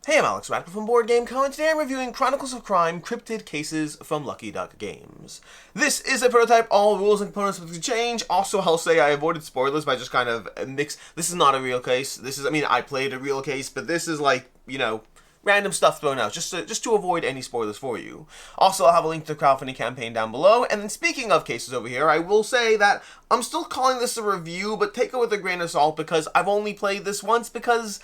Hey, I'm Alex Radical from Board Game Co, and today I'm reviewing Chronicles of Crime Cryptid Cases from Lucky Duck Games. This is a prototype, all rules and components will change. Also, I'll say I avoided spoilers by just kind of this is not a real case. I played a real case, but this is like, random stuff thrown out, just to avoid any spoilers for you. Also, I'll have a link to the crowdfunding campaign down below, and then speaking of cases over here, I will say that I'm still calling this a review, but take it with a grain of salt because I've only played this once because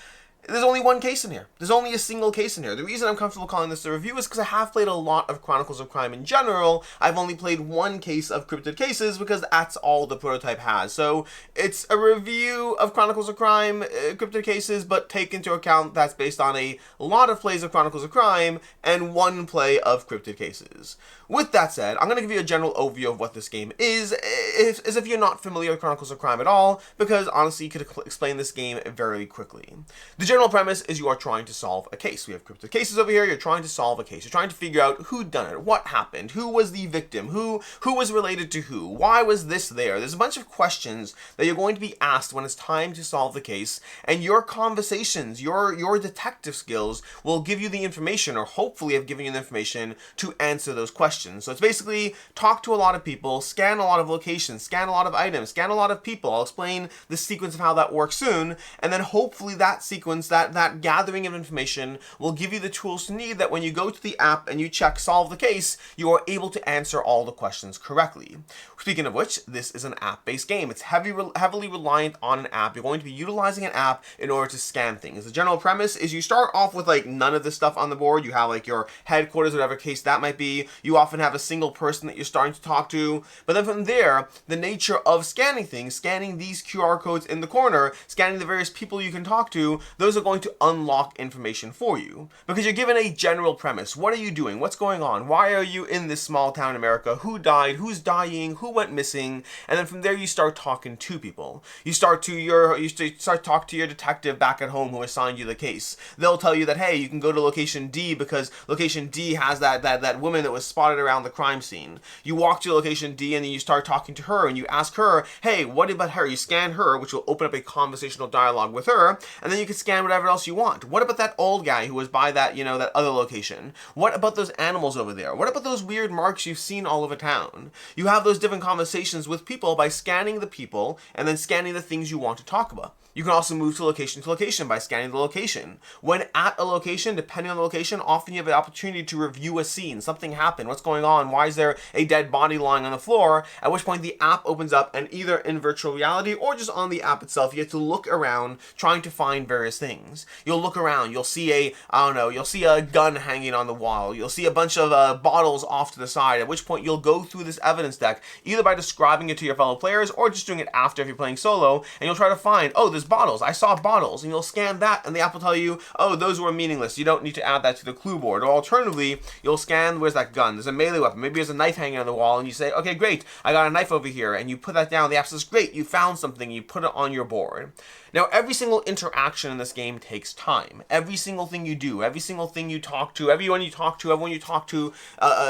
there's only one case in here. There's only a single case in here. The reason I'm comfortable calling this a review is because I have played a lot of Chronicles of Crime in general. I've only played one case of Cryptid Cases because that's all the prototype has. So it's a review of Chronicles of Crime, Cryptid Cases, but take into account that's based on a lot of plays of Chronicles of Crime and one play of Cryptid Cases. With that said, I'm going to give you a general overview of what this game is, as if you're not familiar with Chronicles of Crime at all, because honestly you could explain this game very quickly. The general premise is you are trying to solve a case. We have Cryptid Cases over here, you're trying to solve a case. You're trying to figure out who done it, what happened, who was the victim, who was related to who, why was this there. There's a bunch of questions that you're going to be asked when it's time to solve the case, and your conversations, your detective skills will give you the information, or hopefully have given you the information to answer those questions. So it's basically talk to a lot of people, scan a lot of locations, scan a lot of items, scan a lot of people. I'll explain the sequence of how that works soon, and then hopefully that sequence, that gathering of information will give you the tools to need that when you go to the app and you check solve the case, you are able to answer all the questions correctly. Speaking of which, this is an app-based game. It's heavily reliant on an app. You're going to be utilizing an app in order to scan things. The general premise is you start off with like none of this stuff on the board. You have like your headquarters, whatever case that might be. You often have a single person that you're starting to talk to. But then from there, the nature of scanning things, scanning these QR codes in the corner, scanning the various people you can talk to, those are going to unlock information for you. Because you're given a general premise. What are you doing? What's going on? Why are you in this small town in America? Who died? Who's dying? Who went missing? And then from there you start talking to people. You start talk to your detective back at home who assigned you the case. They'll tell you that, hey, you can go to location D because location D has that woman that was spotted around the crime scene. You walk to location D and then you start talking to her and you ask her, hey, what about her? You scan her, which will open up a conversational dialogue with her, and then you can scan whatever else you want. What about that old guy who was by that, that other location? What about those animals over there? What about those weird marks you've seen all over town? You have those different conversations with people by scanning the people and then scanning the things you want to talk about. You can also move to location by scanning the location. When at a location, depending on the location, often you have the opportunity to review a scene. Something happened. What's going on? Why is there a dead body lying on the floor? At which point the app opens up, and either in virtual reality or just on the app itself, you get to look around trying to find various things. You'll look around. You'll see you'll see a gun hanging on the wall. You'll see a bunch of bottles off to the side, at which point you'll go through this evidence deck, either by describing it to your fellow players or just doing it after if you're playing solo, and you'll try to find, oh, there's bottles. I saw bottles, and you'll scan that, and the app will tell you, oh, those were meaningless. You don't need to add that to the clue board. Or alternatively, you'll scan, where's that gun? There's a melee weapon. Maybe there's a knife hanging on the wall, and you say, okay, great, I got a knife over here, and you put that down. The app says, great, you found something. You put it on your board. Now, every single interaction in this game takes time. Every single thing you do, every single thing you talk to, everyone you talk to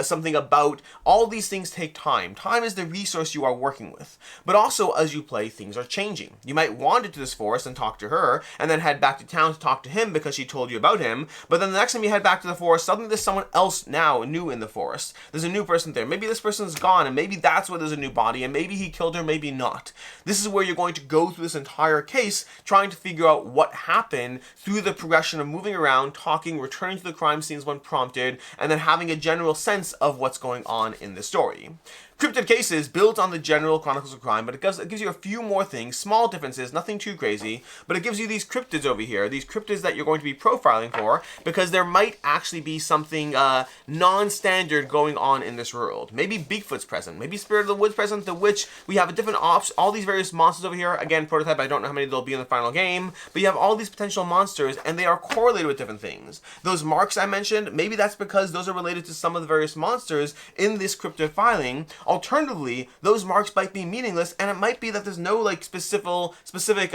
something about, all these things take time. Time is the resource you are working with. But also, as you play, things are changing. You might wander to this forest and talk to her, and then head back to town to talk to him because she told you about him, but then the next time you head back to the forest, suddenly there's someone else now new in the forest. There's a new person there. Maybe this person's gone, and maybe that's where there's a new body, and maybe he killed her, maybe not. This is where you're going to go through this entire case, trying to figure out what happened through the progression of moving around, talking, returning to the crime scenes when prompted, and then having a general sense of what's going on in the story. Cryptid Cases builds on the general Chronicles of Crime, but it gives you a few more things, small differences, nothing too crazy, but it gives you these cryptids over here, these cryptids that you're going to be profiling for, because there might actually be something non-standard going on in this world. Maybe Bigfoot's present, maybe Spirit of the Woods present, the Witch, we have a different all these various monsters over here. Again, prototype, I don't know how many there'll be in the final game, but you have all these potential monsters, and they are correlated with different things. Those marks I mentioned, maybe that's because those are related to some of the various monsters in this cryptid filing. Alternatively, those marks might be meaningless, and it might be that there's no like specific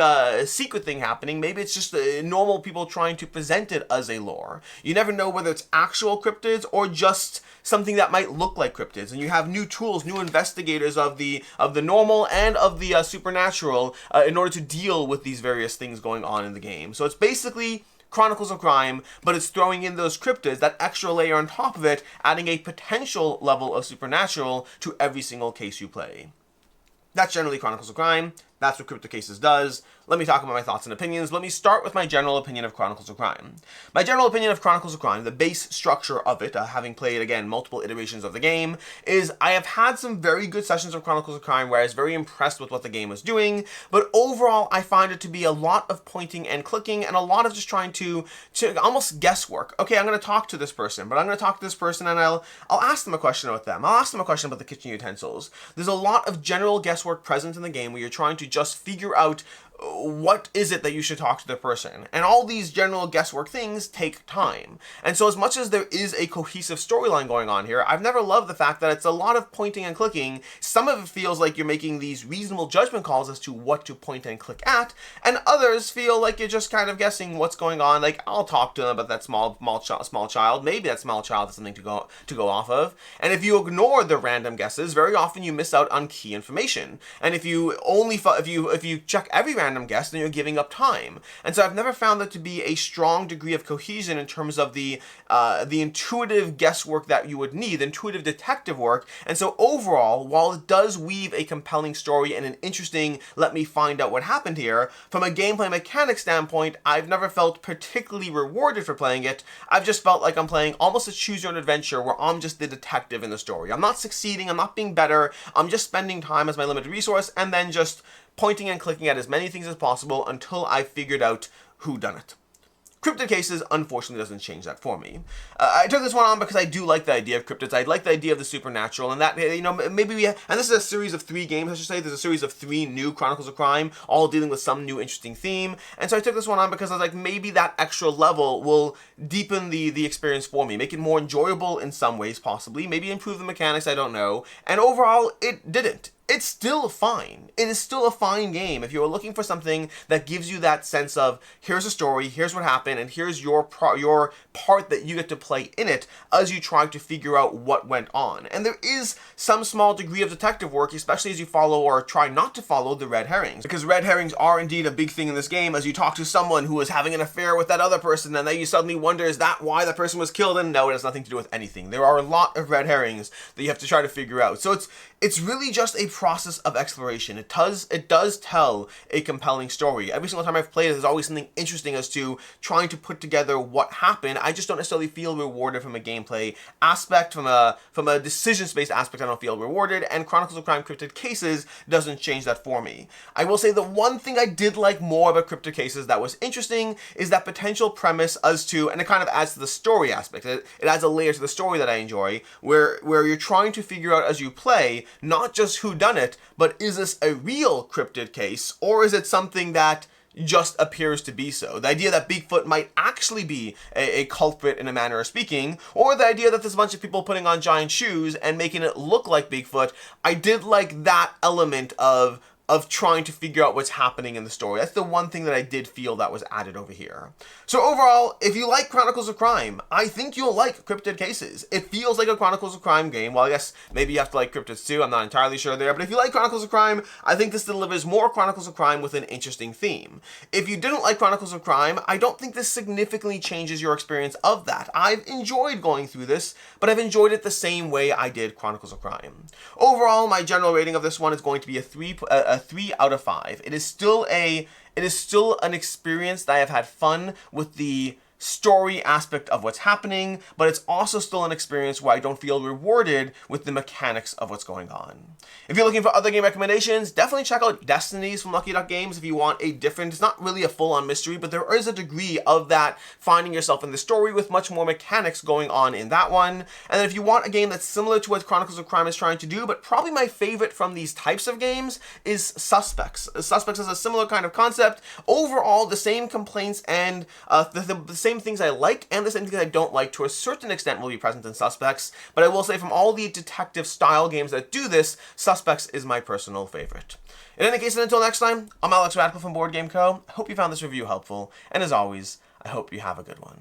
secret thing happening. Maybe it's just normal people trying to present it as a lore. You never know whether it's actual cryptids or just something that might look like cryptids, and you have new tools, new investigators of the normal and of the supernatural in order to deal with these various things going on in the game. So it's basically Chronicles of Crime, but it's throwing in those cryptids, that extra layer on top of it, adding a potential level of supernatural to every single case you play. That's generally Chronicles of Crime. That's what Cryptid Cases does. Let me talk about my thoughts and opinions. Let me start with my general opinion of Chronicles of Crime. My general opinion of Chronicles of Crime, the base structure of it, having played, again, multiple iterations of the game, is I have had some very good sessions of Chronicles of Crime where I was very impressed with what the game was doing, but overall I find it to be a lot of pointing and clicking and a lot of just trying to almost guesswork. Okay, I'm going to talk to this person, but I'm going to talk to this person and I'll ask them a question about them. I'll ask them a question about the kitchen utensils. There's a lot of general guesswork present in the game where you're trying to just figure out what is it that you should talk to the person? And all these general guesswork things take time. And so as much as there is a cohesive storyline going on here, I've never loved the fact that it's a lot of pointing and clicking. Some of it feels like you're making these reasonable judgment calls as to what to point and click at, and others feel like you're just kind of guessing what's going on. Like, I'll talk to them about that small child. Maybe that small child has something to go off of. And if you ignore the random guesses, very often you miss out on key information. And if you only if you check every random guess, then you're giving up time. And so I've never found that to be a strong degree of cohesion in terms of the intuitive guesswork that you would need, intuitive detective work. And so overall, while it does weave a compelling story and an interesting, let me find out what happened here, from a gameplay mechanic standpoint, I've never felt particularly rewarded for playing it. I've just felt like I'm playing almost a choose your own adventure where I'm just the detective in the story. I'm not succeeding, I'm not being better, I'm just spending time as my limited resource and then just pointing and clicking at as many things as possible until I figured out who done it. Cryptid Cases, unfortunately, doesn't change that for me. I took this one on because I do like the idea of cryptids. I like the idea of the supernatural, and that, you know, maybe and this is a series of 3 games, I should say. There's a series of 3 new Chronicles of Crime, all dealing with some new interesting theme. And so I took this one on because I was like, maybe that extra level will deepen the experience for me, make it more enjoyable in some ways, possibly, maybe improve the mechanics, I don't know. And overall, it didn't. It's still fine. It is still a fine game. If you're looking for something that gives you that sense of, here's a story, here's what happened, and here's your part that you get to play in it as you try to figure out what went on. And there is some small degree of detective work, especially as you follow or try not to follow the red herrings. Because red herrings are indeed a big thing in this game as you talk to someone who is having an affair with that other person, and then you suddenly wonder, is that why that person was killed? And no, it has nothing to do with anything. There are a lot of red herrings that you have to try to figure out. So it's really just a process of exploration. It does tell a compelling story. Every single time I've played it, there's always something interesting as to trying to put together what happened. I just don't necessarily feel rewarded from a gameplay aspect, from a decision-based aspect. I don't feel rewarded, and Chronicles of Crime Cryptid Cases doesn't change that for me. I will say the one thing I did like more about Cryptid Cases that was interesting is that potential premise as to, and it kind of adds to the story aspect. It adds a layer to the story that I enjoy, where you're trying to figure out as you play, not just who done it, but is this a real cryptid case, or is it something that just appears to be so? The idea that Bigfoot might actually be a culprit in a manner of speaking, or the idea that there's a bunch of people putting on giant shoes and making it look like Bigfoot. I did like that element of trying to figure out what's happening in the story. That's the one thing that I did feel that was added over here. So overall, if you like Chronicles of Crime, I think you'll like Cryptid Cases. It feels like a Chronicles of Crime game. Well, I guess maybe you have to like Cryptids too. I'm not entirely sure there. But if you like Chronicles of Crime, I think this delivers more Chronicles of Crime with an interesting theme. If you didn't like Chronicles of Crime, I don't think this significantly changes your experience of that. I've enjoyed going through this, but I've enjoyed it the same way I did Chronicles of Crime. Overall, my general rating of this one is going to be a 3 out of 5. It is still an experience that I have had fun with the story aspect of what's happening, but it's also still an experience where I don't feel rewarded with the mechanics of what's going on. If you're looking for other game recommendations, definitely check out Destinies from Lucky Duck Games if you want a different, it's not really a full-on mystery, but there is a degree of that finding yourself in the story with much more mechanics going on in that one. And then if you want a game that's similar to what Chronicles of Crime is trying to do, but probably my favorite from these types of games is Suspects. Suspects is a similar kind of concept. Overall, the same complaints and the same things I like and the same things I don't like to a certain extent will be present in Suspects, but I will say from all the detective style games that do this, Suspects is my personal favorite. In any case, and until next time, I'm Alex Radcliffe from Board Game Co. I hope you found this review helpful, and as always, I hope you have a good one.